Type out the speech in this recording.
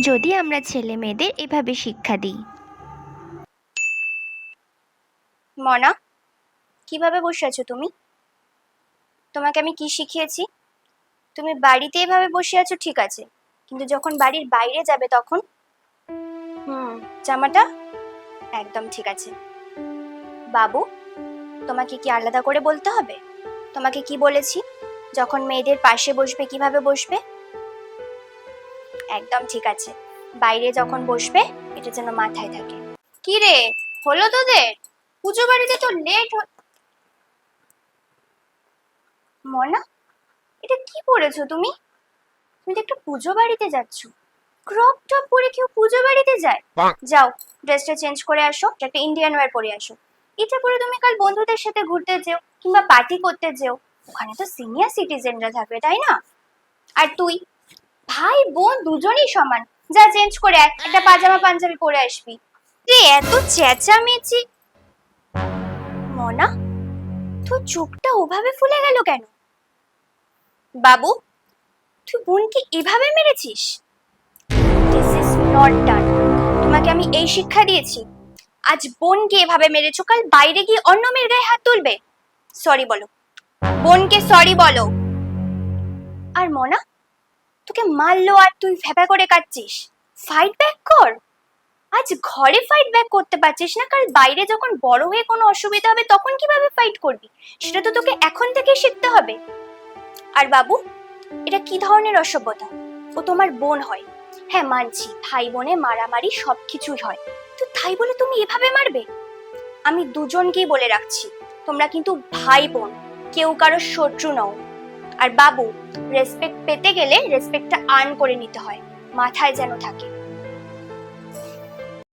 যদি আমরা ছেলে মেয়েদের এভাবে শিক্ষা দিই। মনা, কিভাবে বসে আছো তুমি? তোমাকে আমি কি শিখিয়েছি? তুমি বাড়িতে এভাবে বসে আছো ঠিক আছে, কিন্তু যখন বাড়ির বাইরে যাবে তখন জামাটা একদম ঠিক আছে। বাবু, তোমাকে কি আলাদা করে বলতে হবে? তোমাকে কি বলেছি যখন মেয়েদের পাশে বসবে কিভাবে বসবে? একদম ঠিক আছে। বাইরে যখন বসবে এটা যেন মাথায় থাকে। কি রে, হলো তোদের? পুজো বাড়িতে তো লেট। মনা, এটা কি পরেছো তুমি? তুমি তো একটা পুজো বাড়িতে যাচ্ছ। ক্রপ টপ পরে কেউ পুজো বাড়িতে যায়? যাও, ড্রেসটা চেঞ্জ করে আসো, একটা ইন্ডিয়ান ওয়্যার পরে আসো। এটা পরে তুমি কাল বন্ধুদের সাথে ঘুরতে যেও কিংবা পার্টি করতে যেও, ওখানে তো সিনিয়র সিটিজেনরা থাকবে, তাই না? আর তুই, ভাই বোন দুজনেই সমান। যা চেঞ্জ করে আয়, একটা পাজামা পাঞ্জাবি পরে আসবি। রে, এত চেঁচামেচি! মনা, তোর চোখটা ওভাবে ফুলে গেল কেন? বাবু, তুই বোনকে এভাবে মেরেছিস? This is not done. তোমাকে আমি এই শিক্ষা দিয়েছি, আজ বোনকে এভাবে মেরেছো, কাল বাইরে গিয়ে অন্য মেয়ের গায়ে হাত তুলবে। সরি বলো, বোনকে সরি বলো। আর মনা, তোকে মারলো আর তুই ভ্যাপা করে কাঁদছিস? ফাইট ব্যাক কর। আজ ঘরে ফাইট ব্যাক করতে পারছিস না, কাল বাইরে যখন বড় হয়ে কোনো অসুবিধা হবে তখন কিভাবে ফাইট করবি, সেটা তো তোকে এখন থেকে শিখতে হবে। আর বাবু, এটা কি ধরনের অসভ্যতা? ও তোমার বোন হয়। হ্যাঁ মানছি, ভাই বোনে মারামারি সবকিছুই হয়, তো তাই বলে তুমি এভাবে মারবে? আমি দুজনকেই বলে রাখছি, তোমরা কিন্তু ভাই বোন, কেউ কারো শত্রু নও। আর বাবু, রেসপেক্ট পেতে গেলে রেসপেক্টটা আর্ন করে নিতে হয়, মাথায় যেন থাকে।